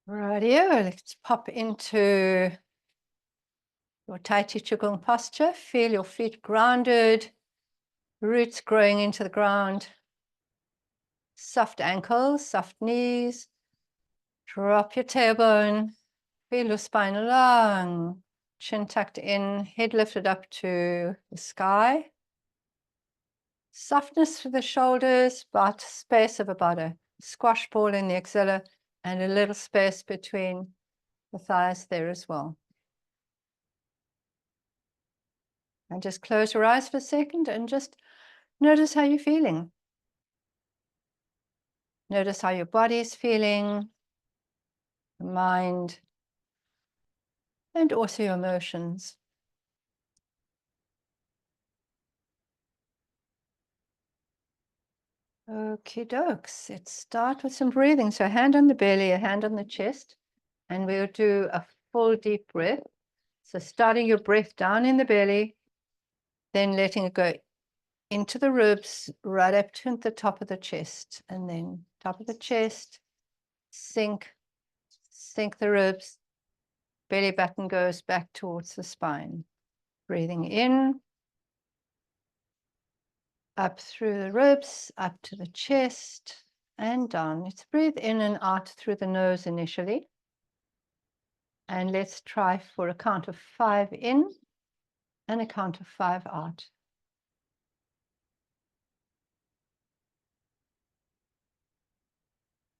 Rightio, let's pop into your Tai Chi Qigong posture. Feel your feet grounded, roots growing into the ground. Soft ankles, soft knees. Drop your tailbone. Feel your spine long. Chin tucked in, head lifted up to the sky. Softness through the shoulders, but space of about a squash ball in the axilla and a little space between the thighs there as well. And just close your eyes for a second and just notice how you're feeling. Notice how your body is feeling, your mind, and also your emotions. Okie dokes. Let's start with some breathing. So a hand on the belly, a hand on the chest, and we'll do a full deep breath. So starting your breath down in the belly, then letting it go into the ribs, right up to the top of the chest, and then top of the chest, sink the ribs, belly button goes back towards the spine. Breathing in, up through the ribs, up to the chest, and down. Let's breathe in and out through the nose initially. And let's try for a count of 5 in and a count of 5 out.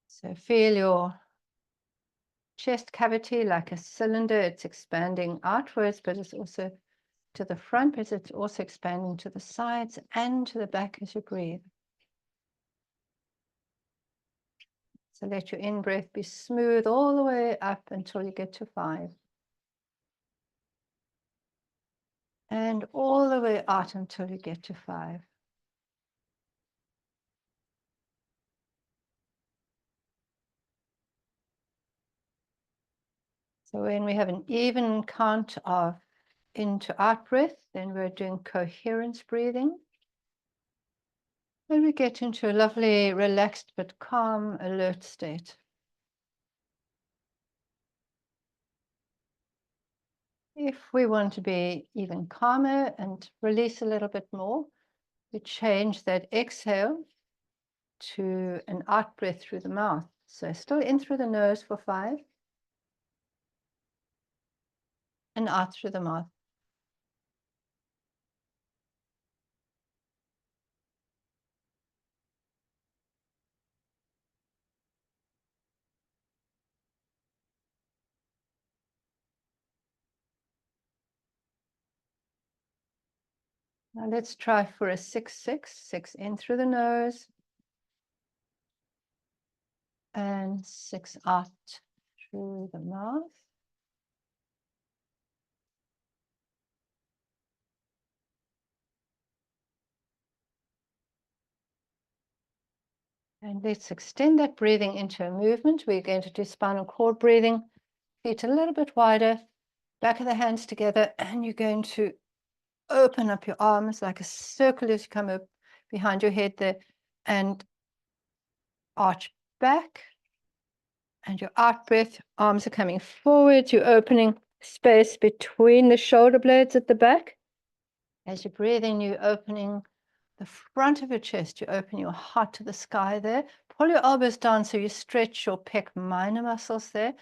So feel your chest cavity like a cylinder. It's expanding outwards, but it's also to the front, but it's also expanding to the sides and to the back as you breathe. So let your in-breath be smooth all the way up until you get to 5. And all the way out until you get to 5. So when we have an even count of in to out breath, then we're doing coherence breathing. And we get into a lovely, relaxed but calm, alert state. If we want to be even calmer and release a little bit more, we change that exhale to an out breath through the mouth. So still in through the nose for 5 and out through the mouth. Now let's try for a 6-6, 6 in through the nose and 6 out through the mouth. And let's extend that breathing into a movement. We're going to do spinal cord breathing, feet a little bit wider, back of the hands together, and you're going to open up your arms like a circle as you come up behind your head there, and arch back. And your out breath, arms are coming forward. You're opening space between the shoulder blades at the back. As you breathe in, you're opening the front of your chest. You open your heart to the sky there. Pull your elbows down so you stretch your pec minor muscles there.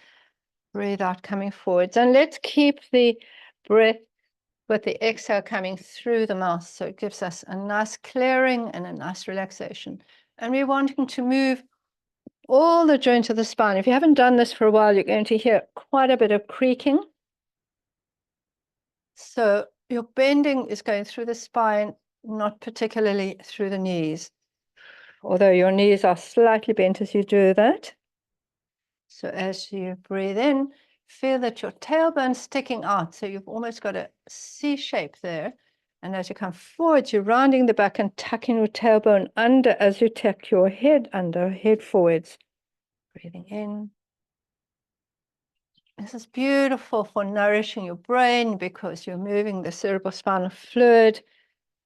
Breathe out, coming forwards. And let's keep the breath with the exhale coming through the mouth. So it gives us a nice clearing and a nice relaxation. And we're wanting to move all the joints of the spine. If you haven't done this for a while, you're going to hear quite a bit of creaking. So your bending is going through the spine, not particularly through the knees, although your knees are slightly bent as you do that. So as you breathe in, feel that your tailbone's sticking out. So you've almost got a C shape there. And as you come forward, you're rounding the back and tucking your tailbone under as you tuck your head under, head forwards. Breathing in. This is beautiful for nourishing your brain because you're moving the cerebrospinal fluid,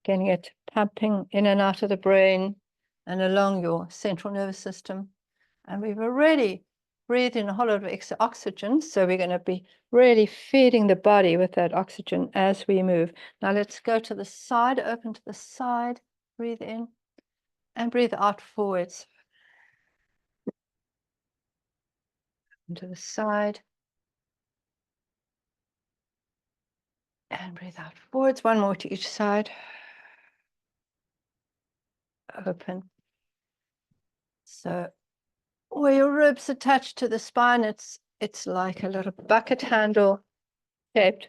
getting it pumping in and out of the brain and along your central nervous system. And we've already breathe in a whole lot of extra oxygen. So we're going to be really feeding the body with that oxygen as we move. Now let's go to the side, open to the side, breathe in and breathe out forwards. To the side. And breathe out forwards, one more to each side. Open. So where your ribs attached to the spine, it's like a little bucket handle shaped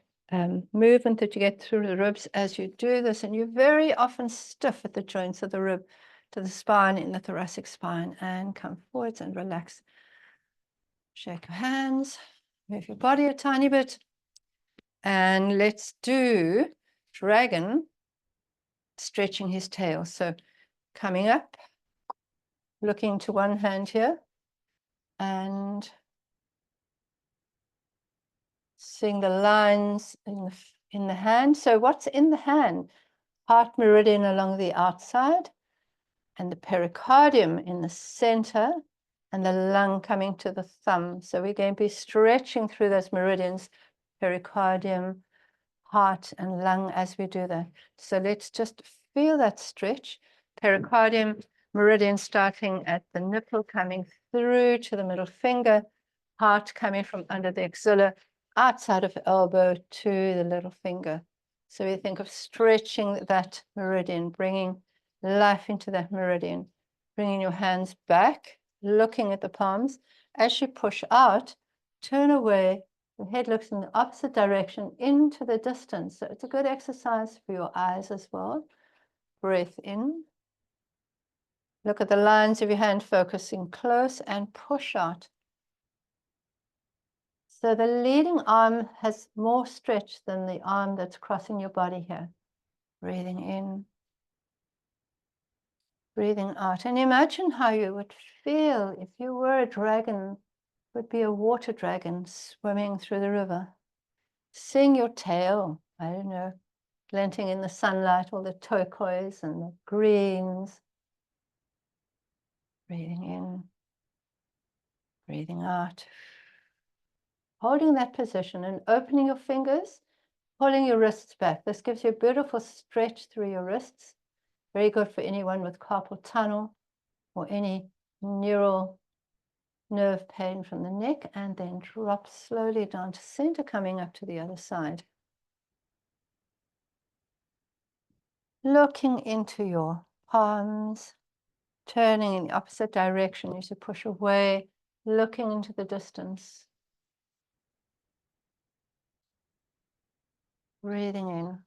movement that you get through the ribs as you do this, and you're very often stiff at the joints of the rib to the spine in the thoracic spine. And come forwards and relax. Shake your hands, move your body a tiny bit, and let's do dragon stretching his tail. So coming up, looking to one hand here, and seeing the lines in the hand. So what's in the hand? Heart meridian along the outside, and the pericardium in the center, and the lung coming to the thumb. So we're going to be stretching through those meridians, pericardium, heart, and lung as we do that. So let's just feel that stretch. Pericardium meridian starting at the nipple, coming through to the middle finger, heart coming from under the axilla, outside of the elbow to the little finger. So we think of stretching that meridian, bringing life into that meridian, bringing your hands back, looking at the palms. As you push out, turn away, the head looks in the opposite direction into the distance. So it's a good exercise for your eyes as well. Breath in. Look at the lines of your hand, focusing close, and push out. So the leading arm has more stretch than the arm that's crossing your body here. Breathing in, breathing out. And imagine how you would feel if you were a dragon, would be a water dragon swimming through the river. Seeing your tail, I don't know, glinting in the sunlight, all the turquoise and the greens. Breathing in, breathing out. Holding that position and opening your fingers, pulling your wrists back. This gives you a beautiful stretch through your wrists. Very good for anyone with carpal tunnel or any neural nerve pain from the neck. And then drop slowly down to center, coming up to the other side. Looking into your palms, turning in the opposite direction as you push away, looking into the distance. Breathing in.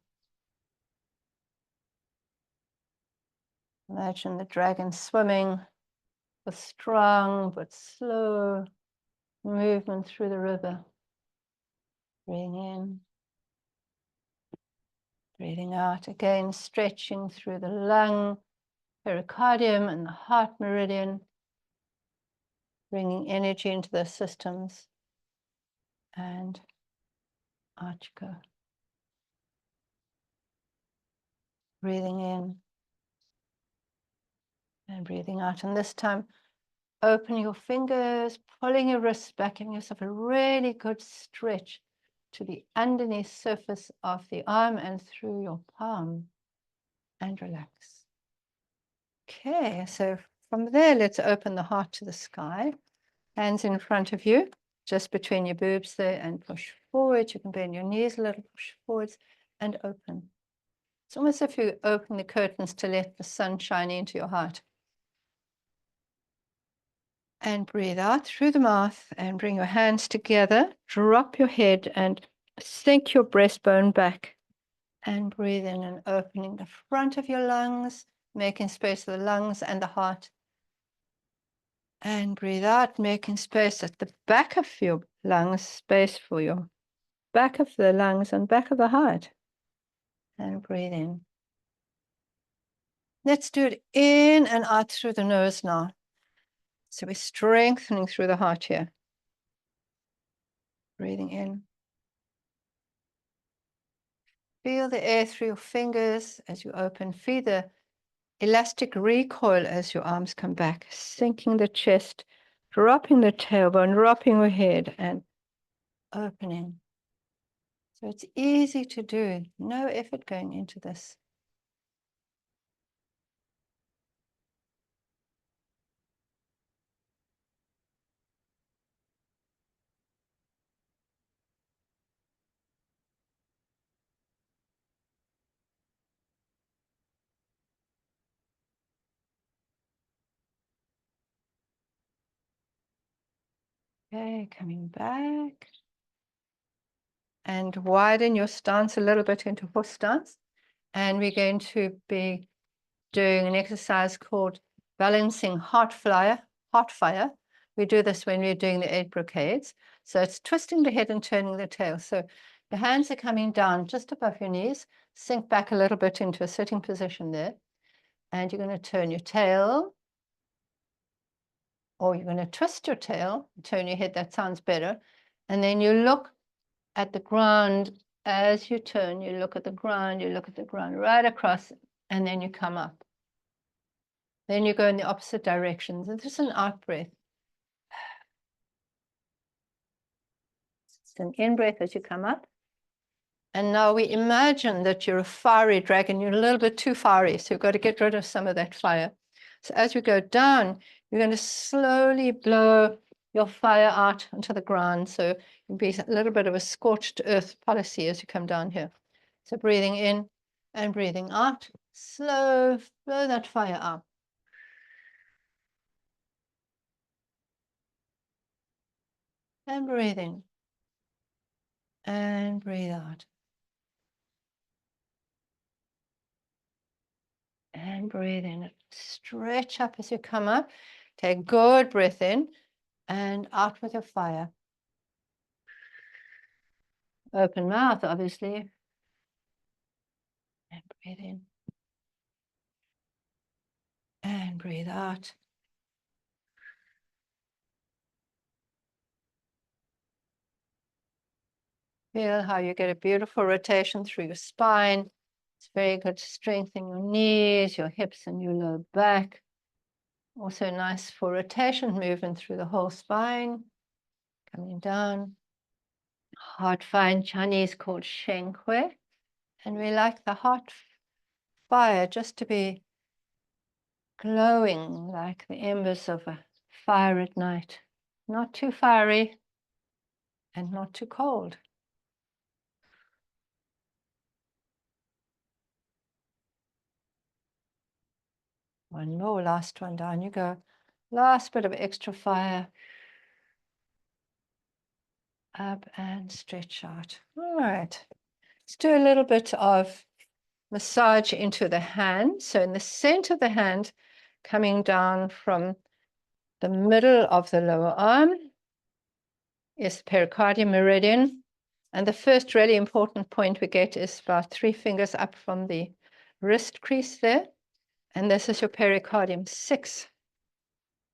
Imagine the dragon swimming with strong but slow movement through the river. Breathing in. Breathing out. Again, stretching through the lung, pericardium, and the heart meridian. Bringing energy into the systems. And out you go. Breathing in. And breathing out. And this time, open your fingers, pulling your wrists back, giving yourself a really good stretch to the underneath surface of the arm and through your palm. And relax. Okay, so from there, let's open the heart to the sky. Hands in front of you, just between your boobs there, and push forward. You can bend your knees a little, push forwards, and open. It's almost as if you open the curtains to let the sun shine into your heart. And breathe out through the mouth and bring your hands together. Drop your head and sink your breastbone back. And breathe in and opening the front of your lungs, making space for the lungs and the heart. And breathe out, making space at the back of your lungs, space for your back of the lungs and back of the heart. And breathe in. Let's do it in and out through the nose now. So we're strengthening through the heart here. Breathing in. Feel the air through your fingers as you open. Feel the elastic recoil as your arms come back, sinking the chest, dropping the tailbone, dropping your head and opening. So it's easy to do, no effort going into this. Okay, coming back. And widen your stance a little bit into horse stance. And we're going to be doing an exercise called balancing heart fire. We do this when we're doing the 8 brocades. So it's twisting the head and turning the tail. So the hands are coming down just above your knees. Sink back a little bit into a sitting position there. And you're going to turn your tail, or you're going to twist your tail, turn your head. That sounds better. And then you look at the ground as you turn. You look at the ground, you look at the ground right across, and then you come up. Then you go in the opposite directions. This is an out breath. It's an in breath as you come up. And now we imagine that you're a fiery dragon. You're a little bit too fiery, so you've got to get rid of some of that fire. So as we go down, you're going to slowly blow your fire out onto the ground. So it'll be a little bit of a scorched earth policy as you come down here. So breathing in and breathing out. Slow, blow that fire out. And breathe in. And breathe out. And breathe in. Stretch up as you come up. Take a good breath in and out with your fire. Open mouth, obviously. And breathe in. And breathe out. Feel how you get a beautiful rotation through your spine. It's very good to strengthen your knees, your hips, and your lower back. Also nice for rotation movement through the whole spine. Coming down. Heart fire in Chinese called Sheng Hui. And we like the heart fire just to be glowing like the embers of a fire at night. Not too fiery and not too cold. One more, last one, down you go. Last bit of extra fire. Up and stretch out. All right. Let's do a little bit of massage into the hand. So in the center of the hand, coming down from the middle of the lower arm is the pericardium meridian. And the first really important point we get is about 3 fingers up from the wrist crease there. And this is your pericardium 6.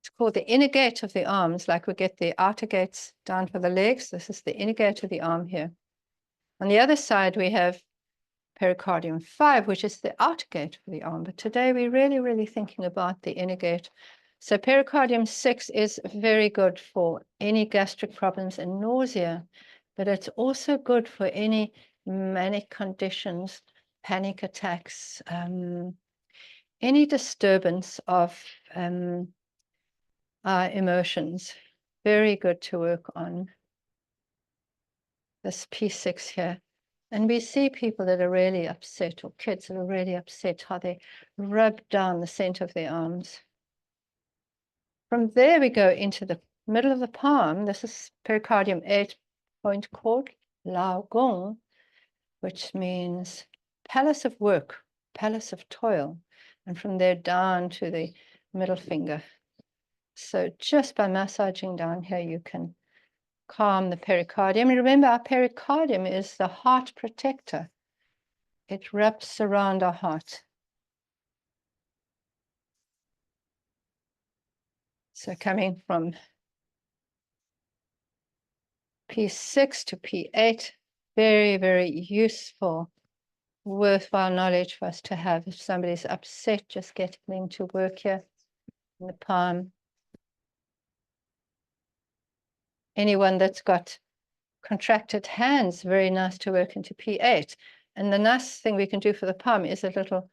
It's called the inner gate of the arms, like we get the outer gates down for the legs. This is the inner gate of the arm here. On the other side, we have pericardium 5, which is the outer gate of the arm. But today, we're really thinking about the inner gate. So pericardium 6 is very good for any gastric problems and nausea, but it's also good for any manic conditions, panic attacks, any disturbance of our emotions. Very good to work on this P6 here. And we see people that are really upset, or kids that are really upset, how they rub down the center of their arms. From there, we go into the middle of the palm. This is pericardium 8 point called Lao Gong, which means palace of work, palace of toil. And from there down to the middle finger. So just by massaging down here, you can calm the pericardium. And remember, our pericardium is the heart protector. It wraps around our heart. So coming from P6 to P8, very useful, worthwhile knowledge for us to have. If somebody's upset, just getting them to work here in the palm. anyone that's got contracted hands, very nice to work into P8. And the nice thing we can do for the palm is a little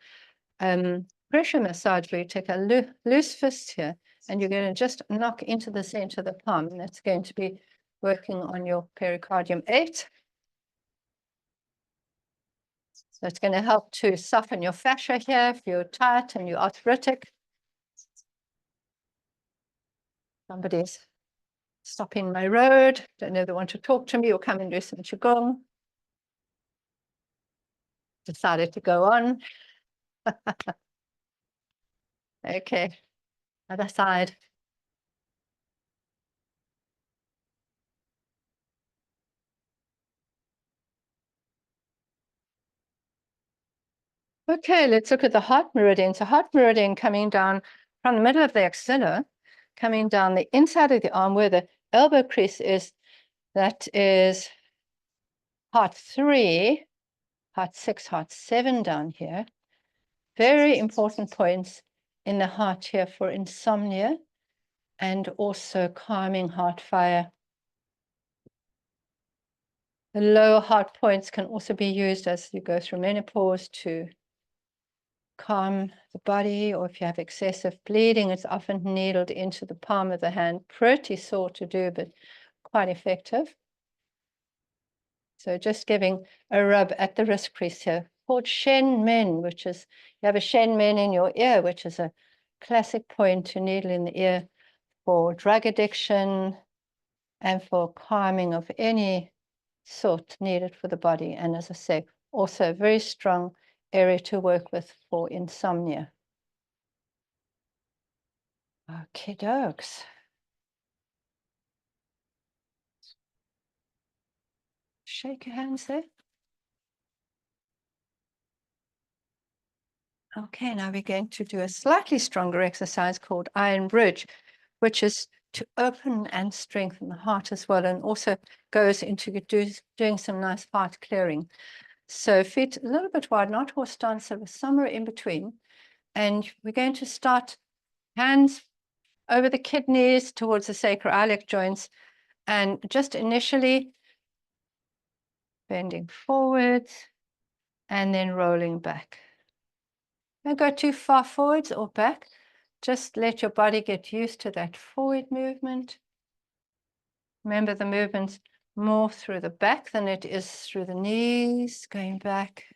pressure massage where you take a loose fist here and you're going to just knock into the center of the palm, and that's going to be working on your pericardium 8. So it's going to help to soften your fascia here if you're tight and you're arthritic. Somebody's stopping my road. Don't know if they want to talk to me or come and do some qigong. Decided to go on. Okay, other side. Okay, let's look at the heart meridian. So heart meridian coming down from the middle of the axilla, coming down the inside of the arm where the elbow crease is, that is heart 3, heart 6, heart 7 down here. Very important points in the heart here for insomnia and also calming heart fire. The lower heart points can also be used as you go through menopause to calm the body, or if you have excessive bleeding, it's often needled into the palm of the hand. Pretty sore to do, but quite effective. So just giving a rub at the wrist crease here, called Shen Men, which is, you have a Shen Men in your ear, which is a classic point to needle in the ear for drug addiction and for calming of any sort needed for the body. And as I say, also a very strong area to work with for insomnia. Okay, dokes. Shake your hands there. Okay, now we're going to do a slightly stronger exercise called Iron Bridge, which is to open and strengthen the heart as well, and also goes into doing some nice heart clearing. So feet a little bit wide, not horse stance, so somewhere in between. And we're going to start hands over the kidneys towards the sacroiliac joints, and just initially bending forwards and then rolling back. Don't go too far forwards or back. Just let your body get used to that forward movement. Remember, the movement's more through the back than it is through the knees, going back.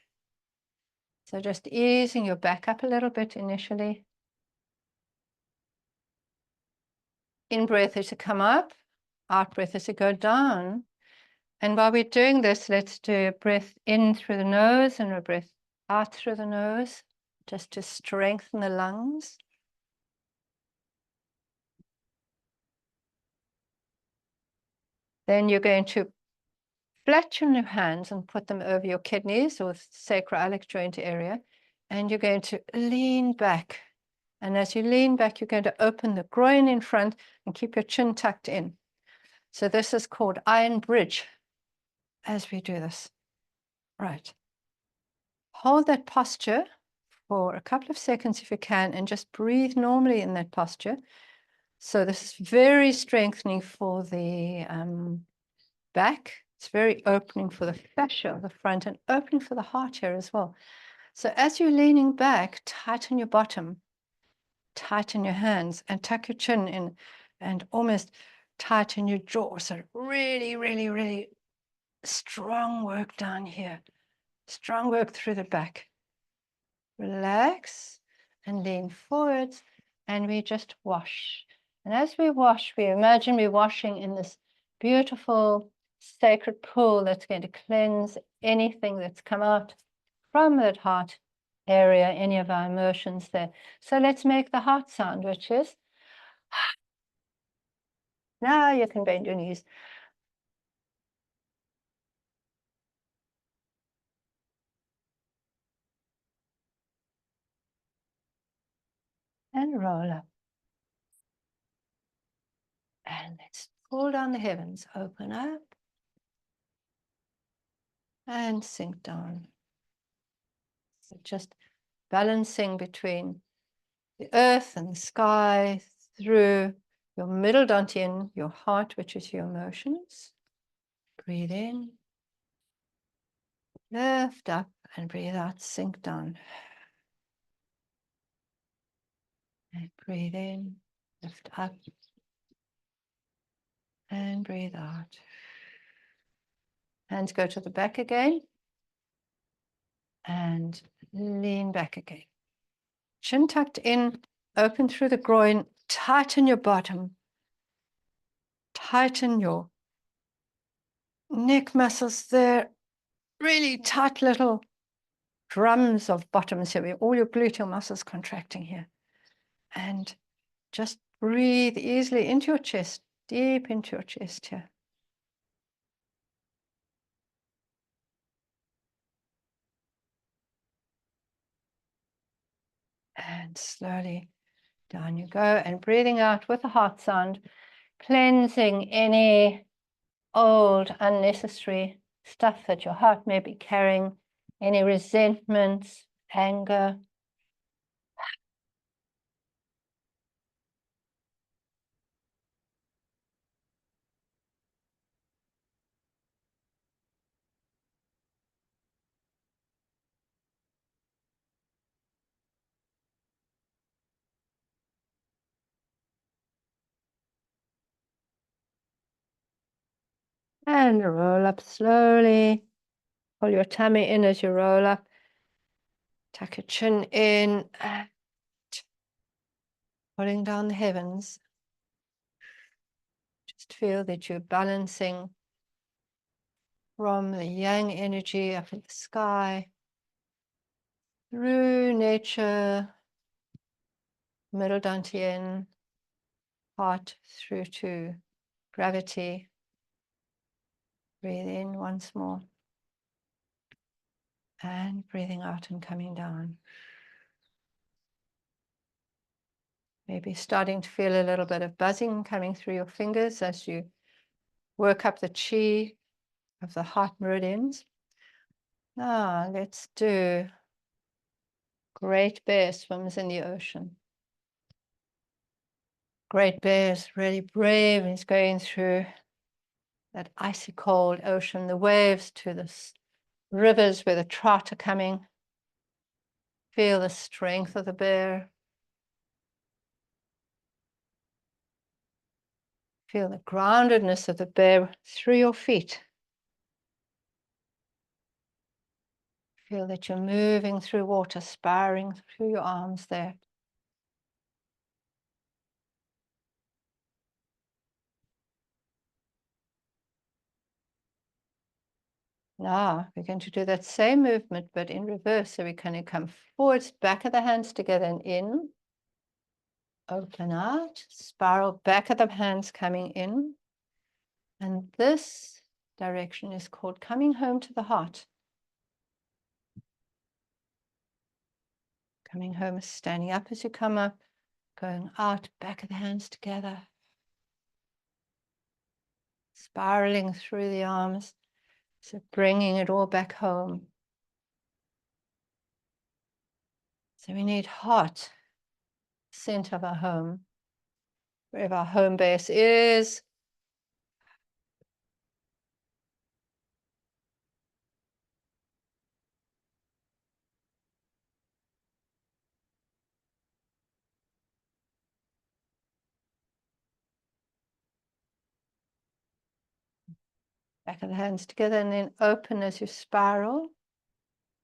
So just easing your back up a little bit initially. In breath as you come up, out breath as you go down. And while we're doing this, let's do a breath in through the nose and a breath out through the nose, just to strengthen the lungs. Then you're going to flatten your hands and put them over your kidneys or sacroiliac joint area. And you're going to lean back. And as you lean back, you're going to open the groin in front and keep your chin tucked in. So this is called Iron Bridge as we do this. Right. Hold that posture for a couple of seconds if you can, and just breathe normally in that posture. So this is very strengthening for the back. It's very opening for the fascia of the front and opening for the heart here as well. So as you're leaning back, tighten your bottom, tighten your hands, and tuck your chin in, and almost tighten your jaw. So really, really, really strong work down here. Strong work through the back. Relax and lean forwards, and we just wash. And as we wash, we imagine we're washing in this beautiful sacred pool that's going to cleanse anything that's come out from that heart area, any of our emotions there. So let's make the heart sound, which is, now you can bend your knees. And roll up. And let's pull down the heavens, open up and sink down. So just balancing between the earth and the sky through your middle dantian, your heart, which is your emotions. Breathe in, lift up, and breathe out, sink down. And breathe in, lift up, and breathe out. Hands go to the back again, and lean back again. Chin tucked in, open through the groin, tighten your bottom, tighten your neck muscles there, really tight little drums of bottoms here, all your gluteal muscles contracting here. And just breathe easily into your chest, deep into your chest here. And slowly down you go, and breathing out with a heart sound, cleansing any old, unnecessary stuff that your heart may be carrying, any resentments, anger. And roll up slowly. Pull your tummy in as you roll up. Tuck your chin in. And pulling down the heavens. Just feel that you're balancing from the yang energy up in the sky, through nature, middle dantian, heart through to gravity. Breathe in once more. And breathing out and coming down. Maybe starting to feel a little bit of buzzing coming through your fingers as you work up the chi of the heart meridians. Now let's do Great Bear swims in the ocean. Great Bear is really brave, and he's going through that icy cold ocean, the waves to the rivers where the trout are coming. Feel the strength of the bear. Feel the groundedness of the bear through your feet. Feel that you're moving through water, spiraling through your arms there. Now we're going to do that same movement, but in reverse. So we're going to come forwards, back of the hands together and in. Open out, spiral back of the hands coming in. And this direction is called coming home to the heart. Coming home is standing up as you come up, going out, back of the hands together. Spiraling through the arms, so bringing it all back home. So we need heart, center of our home, wherever our home base is. Back of the hands together, and then open as you spiral.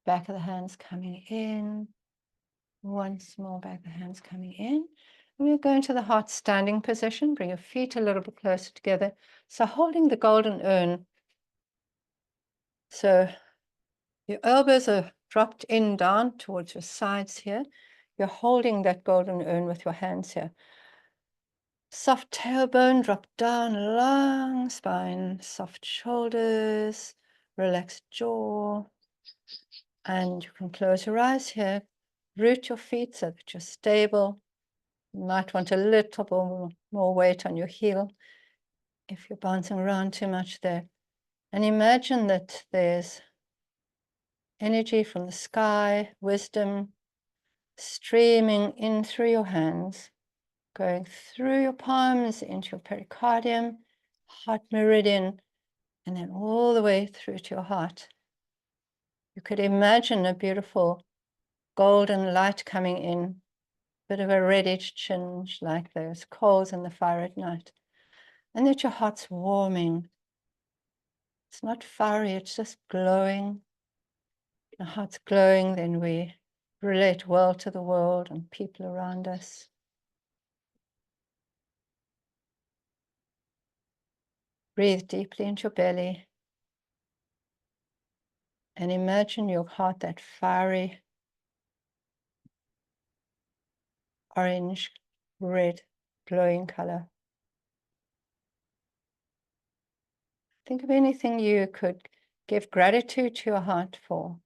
Back of the hands coming in. Once more, back of the hands coming in. And we're going to the heart standing position. Bring your feet a little bit closer together. So holding the golden urn. So your elbows are dropped in down towards your sides here. You're holding that golden urn with your hands here. Soft tailbone, drop down, long spine, soft shoulders, relaxed jaw. And you can close your eyes here. Root your feet so that you're stable. You might want a little more weight on your heel if you're bouncing around too much there. And imagine that there's energy from the sky, wisdom, streaming in through your hands, going through your palms into your pericardium, heart meridian, and then all the way through to your heart. You could imagine a beautiful golden light coming in, bit of a reddish tinge like those coals in the fire at night, and that your heart's warming. It's not fiery, it's just glowing. The heart's glowing, then we relate well to the world and people around us. Breathe deeply into your belly and imagine your heart, that fiery orange, red, glowing color. Think of anything you could give gratitude to your heart for.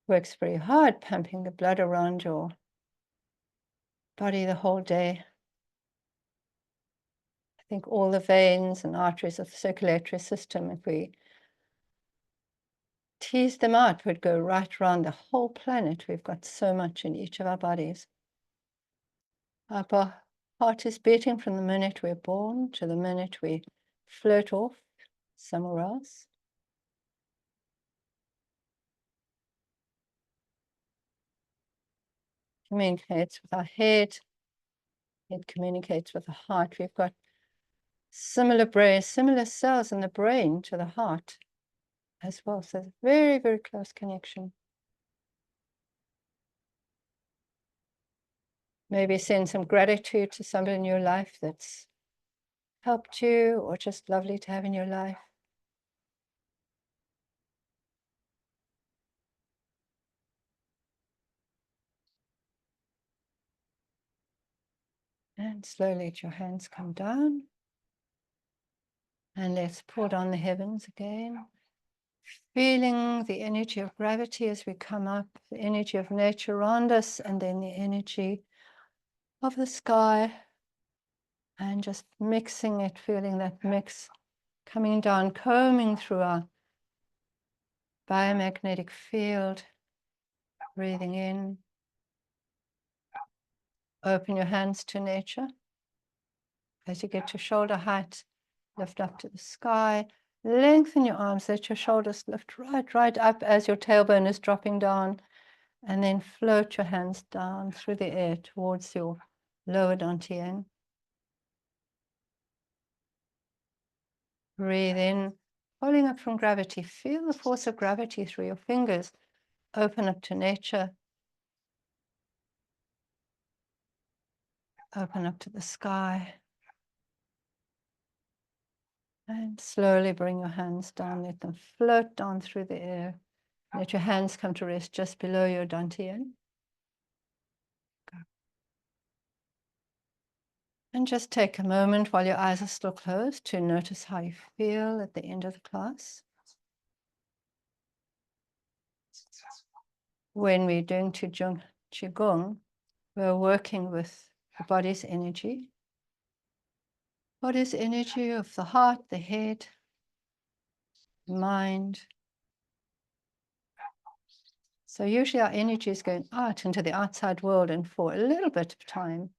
Works very hard pumping the blood around your body the whole day. I think all the veins and arteries of the circulatory system, if we tease them out, would go right around the whole planet. We've got so much in each of our bodies. Our heart is beating from the minute we're born to the minute we float off somewhere else. Communicates with our head. It communicates with the heart. We've got similar cells in the brain to the heart as well. So it's very, very close connection. Maybe send some gratitude to somebody in your life that's helped you or just lovely to have in your life. And slowly let your hands come down. And let's pour down the heavens again. Feeling the energy of gravity as we come up, the energy of nature around us, and then the energy of the sky. And just mixing it, feeling that mix coming down, combing through our biomagnetic field. Breathing in. Open your hands to nature. As you get to shoulder height, lift up to the sky. Lengthen your arms, let your shoulders lift right up as your tailbone is dropping down. And then float your hands down through the air towards your lower dantian. Breathe in, pulling up from gravity. Feel the force of gravity through your fingers. Open up to nature. Open up to the sky. And slowly bring your hands down. Let them float down through the air. Let your hands come to rest just below your dantian. And just take a moment while your eyes are still closed to notice how you feel at the end of the class. When we're doing QIgong, we're working with the body's energy. Body's energy of the heart, the head, the mind. So usually our energy is going out into the outside world, and for a little bit of time,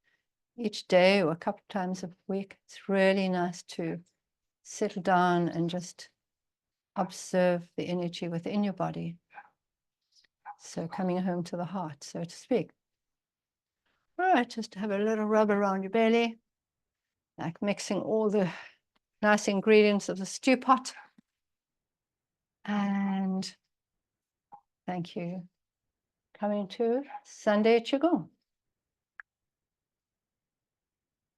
each day or a couple of times a week, it's really nice to settle down and just observe the energy within your body. So coming home to the heart, so to speak. All right, just have a little rub around your belly, like mixing all the nice ingredients of the stew pot. And thank you. Coming to Sunday QIgong.